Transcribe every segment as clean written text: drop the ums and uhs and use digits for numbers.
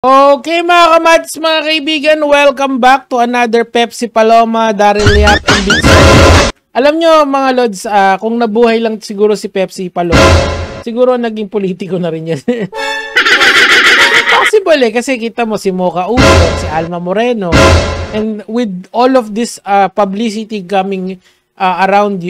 Okay mga kamads, mga kaibigan, welcome back to another Pepsi Paloma, Daryl Yap, and Big Sam. Alam nyo mga lods, kung nabuhay lang siguro si Pepsi Paloma, siguro naging politiko na rin yan. Possible kasi kita mo si Mocha Uso, si Alma Moreno, and with all of this publicity coming around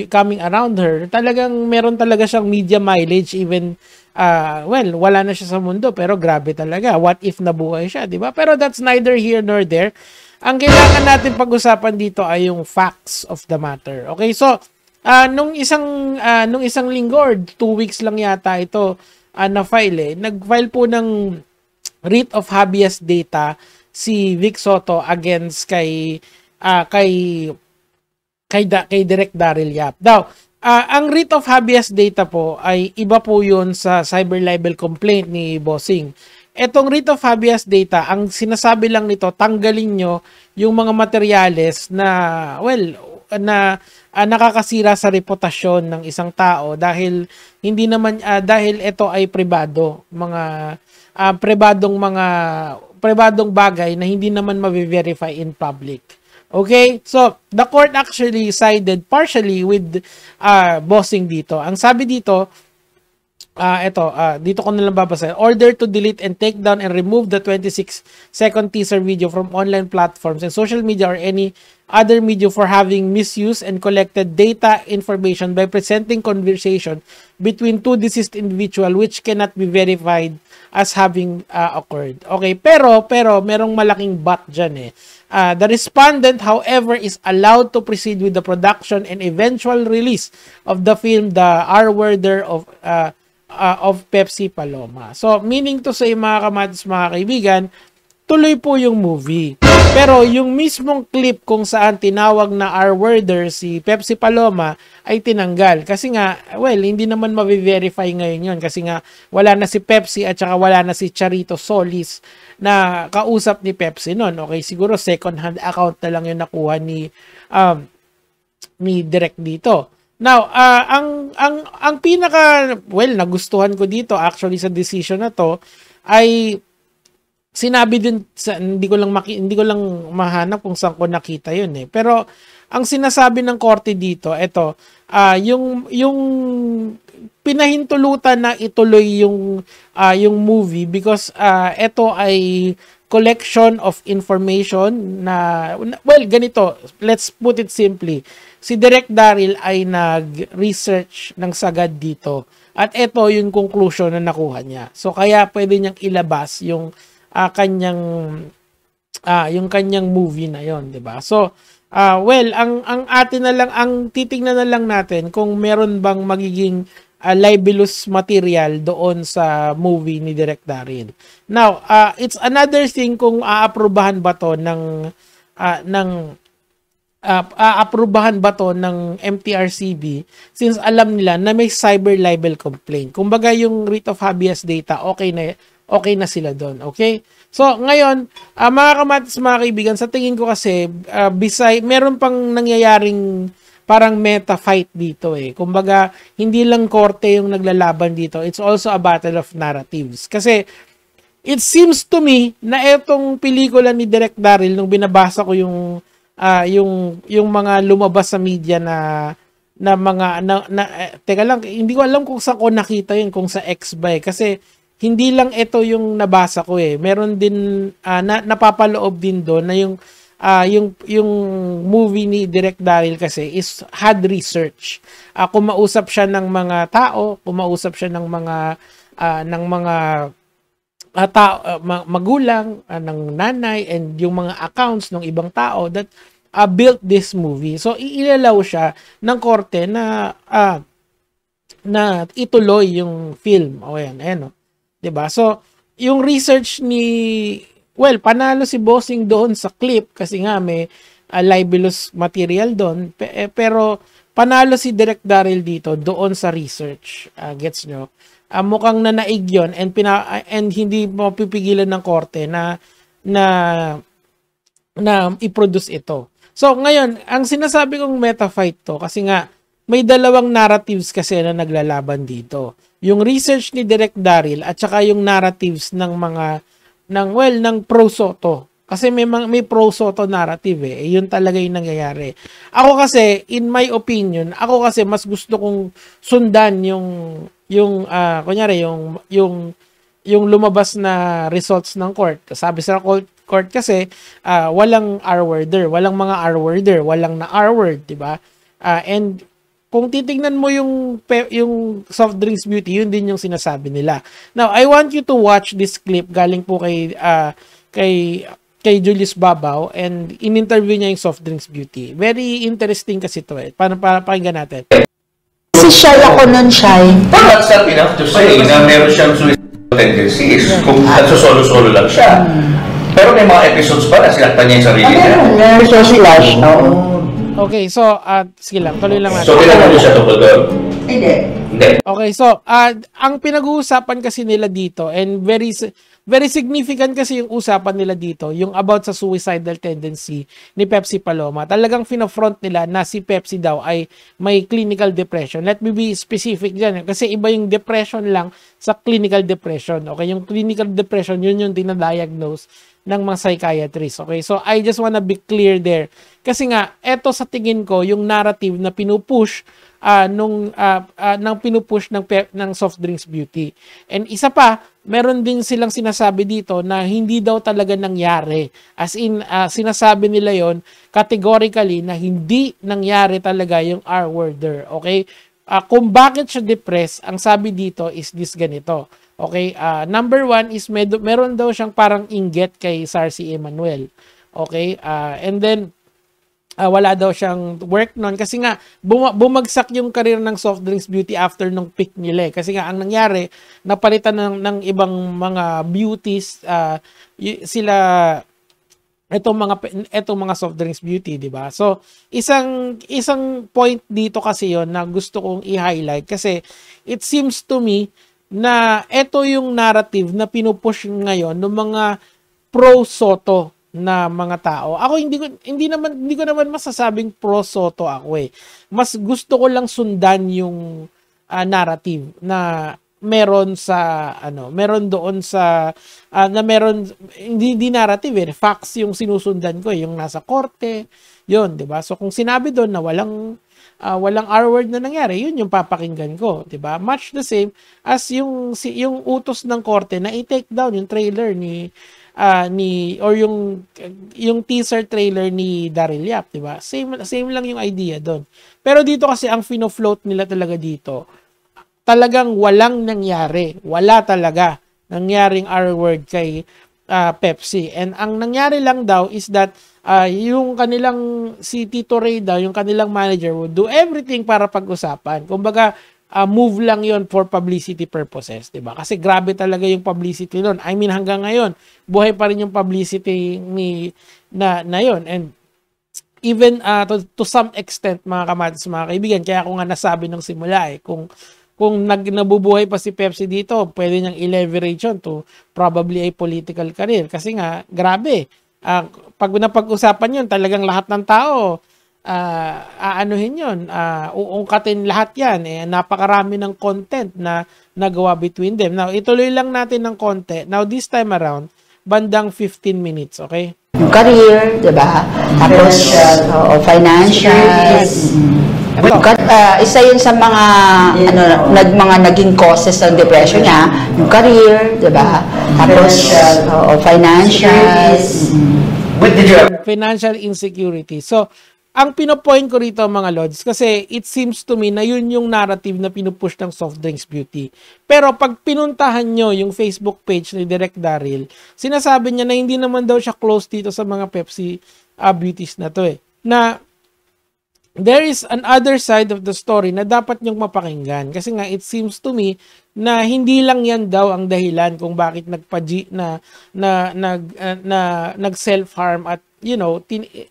her, talagang meron talaga siyang media mileage even wala na siya sa mundo pero grabe talaga. What if nabuhay siya, di ba? Pero that's neither here nor there. Ang kailangan natin pag-usapan dito ay yung facts of the matter. Okay? So, nung isang linggo or 2 weeks lang yata ito na-file nag-file po ng writ of habeas data si Vic Soto against kay Direk Daryl Yap. Now, ang writ of habeas data po ay iba po yun sa cyber libel complaint ni Bossing. Etong writ of habeas data, ang sinasabi lang nito, tanggalin nyo yung mga materyales na, nakakasira sa reputasyon ng isang tao dahil hindi naman, dahil ito ay pribado, pribadong bagay na hindi naman ma-verify in public. Okay, so the court actually sided partially with Bossing dito. Ang sabi dito, dito ko nalang babasa. Order to delete and take down and remove the 26-second teaser video from online platforms and social media or any other media for having misused and collected data information by presenting conversation between two deceased individual which cannot be verified as having occurred. Okay, pero merong malaking but dyan The respondent, however, is allowed to proceed with the production and eventual release of the film, The R-Worder of Pepsi Paloma. So, meaning to say, mga kamads, mga kaibigan, tuloy po yung movie. Pero yung mismong clip kung saan tinawag na R-Worder si Pepsi Paloma ay tinanggal. Kasi nga, hindi naman ma-verify ngayon yun. Kasi nga, wala na si Pepsi at saka wala na si Charito Solis na kausap ni Pepsi nun. Okay, siguro second-hand account na lang yung nakuha ni Direk dito. Now, ang pinaka, nagustuhan ko dito actually sa decision na to ay sinabi din, hindi ko lang mahanap kung saan ko nakita yun Pero ang sinasabi ng korte dito, yung pinahintulutan na ituloy yung movie because ito ay collection of information na, ganito, let's put it simply. Si Direk Daryl ay nag-research ng sagad dito at ito yung conclusion na nakuha niya. So kaya pwede niyang ilabas yung kanyang movie na yon, 'di ba? So ang atin na lang, ang titingnan na lang natin kung meron bang magiging libelous material doon sa movie ni Direk Daryl. Now, it's another thing kung aaprubahan ba to ng MTRCB since alam nila na may cyber libel complaint. Kumbaga yung writ of habeas data, okay na sila doon. Okay? So, ngayon, mga kamatis, mga kaibigan, sa tingin ko kasi, meron pang nangyayaring parang meta fight dito Kumbaga, hindi lang korte yung naglalaban dito. It's also a battle of narratives. Kasi, it seems to me na etong pelikula ni Direk Daryl, nung binabasa ko yung mga lumabas sa media teka lang, hindi ko alam kung saan ko nakita yun, kung sa X ba kasi hindi lang ito yung nabasa ko meron din napapaloob din doon na yung movie ni Direk Daryl kasi had research. Kumausap siya ng mga tao, kumausap siya ng mga magulang, ng nanay, and yung mga accounts ng ibang tao that built this movie. So iilalaw siya ng korte na ituloy yung film. Ayan. 'Di ba? So, yung research panalo si Bossing doon sa clip kasi nga may libelous material doon, pero panalo si Direk Daryl dito doon sa research. Gets nyo? Mukhang nanaig yun and hindi mapipigilan ng korte na i-produce ito. So, ngayon, ang sinasabi kong meta fight to kasi nga may dalawang narratives kasi na naglalaban dito. Yung research ni Direk Daryl at saka yung narratives ng mga ng pro Soto. Kasi may pro Soto narrative eh. Yun talaga yung nangyayari. Ako kasi, in my opinion, ako kasi mas gusto kong sundan kunyari, yung lumabas na results ng court. Sabi sa court kasi, walang R-worder, walang mga R-worder, walang na R-word, di ba? And kung titingnan mo yung soft drinks beauty, yun din yung sinasabi nila. Now, I want you to watch this clip galing po kay Julius Babaw, and in-interview niya yung soft drinks beauty. Very interesting kasi ito eh. Para pakinggan natin. Si Shai ako nun, Shai. But that's not enough to say na meron siyang suicidal tendencies kung solo-solo lang siya. Pero may mga episodes pa na sinaktan niya yung sarili niya. Meron siya slash. Okay, so, sige lang, tuloy lang natin. So, tinanong niyo siya tungkol doon? Hindi. Okay, so, ang pinag-uusapan kasi nila dito, and very significant kasi yung usapan nila dito, yung about sa suicidal tendency ni Pepsi Paloma. Talagang finafront nila na si Pepsi daw ay may clinical depression. Let me be specific dyan. Kasi iba yung depression lang sa clinical depression. Okay, yung clinical depression, yun yung dinadiagnose ng mga psychiatrists. Okay, so I just wanna be clear there. Kasi nga, eto sa tingin ko, yung narrative na pinupush ng soft drinks beauty. And isa pa, meron din silang sinasabi dito na hindi daw talaga nangyari. As in, sinasabi nila yon categorically na hindi nangyari talaga yung R-worder. Okay? Kung bakit siya depressed, ang sabi dito is this ganito. Okay? Number one is meron daw siyang parang inggit kay Sarcy Emmanuel. Okay? And then, wala daw siyang work noon kasi nga bumagsak yung career ng soft drinks beauty after nung peak nila eh. Kasi nga ang nangyari, napalitan ng ibang mga beauties etong mga soft drinks beauty, di ba? So isang point dito kasi yon na gusto kong i-highlight kasi it seems to me na ito yung narrative na pinupush ngayon ng mga pro Soto na mga tao. Ako hindi ko naman masasabing pro Soto ako eh. Mas gusto ko lang sundan yung narrative na meron doon sa hindi narrative eh, facts yung sinusundan ko, yung nasa korte, yun, 'di ba? So kung sinabi doon na walang R-word na nangyari, yun yung papakinggan ko, 'di ba? Much the same as yung utos ng korte na i-take down yung trailer or yung teaser trailer ni Daryl Yap, 'di ba? Same lang yung idea doon. Pero dito kasi ang fino-float nila talaga dito, talagang walang nangyari. Wala talaga nangyaring R-word kay Pepsi. And ang nangyari lang daw is that yung kanilang si Tito Ray daw, yung kanilang manager would do everything para pag-usapan. Kumbaga, move lang yon for publicity purposes, 'di ba? Kasi grabe talaga yung publicity noon. I mean hanggang ngayon, buhay pa rin yung publicity na yon. And even to some extent mga kamatis, mga kaibigan, kaya ako nga nasabi nung simula eh, kung nabubuhay pa si Pepsi dito, pwede niyang i-leverage yun to probably a political career. Kasi nga, grabe. Pag napag-usapan yun, talagang lahat ng tao aanuhin yun, uungkatin lahat yan. Napakarami ng content na nagawa between them. Now, ituloy lang natin ng konti. Now, this time around, bandang 15 minutes, okay? Yung career, di ba? Tapos, financial. Isa yun sa mga mga naging causes ng depression niya. Yung career, di ba? Tapos, financial. Financial insecurity. So, ang pinopoint ko rito mga Lods, kasi it seems to me na yun yung narrative na pinupush ng soft drinks beauty. Pero pag pinuntahan nyo yung Facebook page ni Direk Daryl, sinasabi niya na hindi naman daw siya close dito sa mga Pepsi beauties na to eh. Na there is another side of the story na dapat nyong mapakinggan. Kasi nga it seems to me na hindi lang yan daw ang dahilan kung bakit nag self-harm at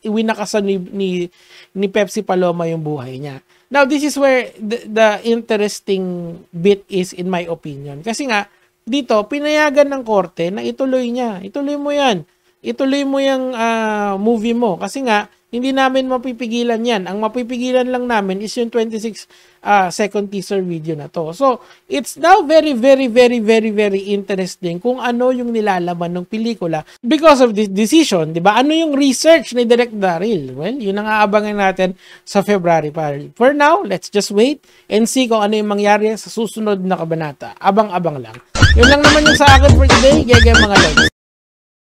winakasan ni Pepsi Paloma yung buhay niya. Now, this is where the interesting bit is in my opinion. Kasi nga, dito, pinayagan ng korte na ituloy niya. Ituloy mo yan. Ituloy mo yung movie mo. Kasi nga, Hindi namin mapipigilan yan. Ang mapipigilan lang namin is yung 26 second teaser video na to. So, it's now very, very, very, very, very interesting kung ano yung nilalaman ng pelikula because of this decision, di ba? Ano yung research ni Direk Daryl? Well, yun ang aabangan natin sa February pa. For now, let's just wait and see kung ano yung mangyari sa susunod na kabanata. Abang-abang lang. Yun lang naman yung sa akin for today. Gege mga lods.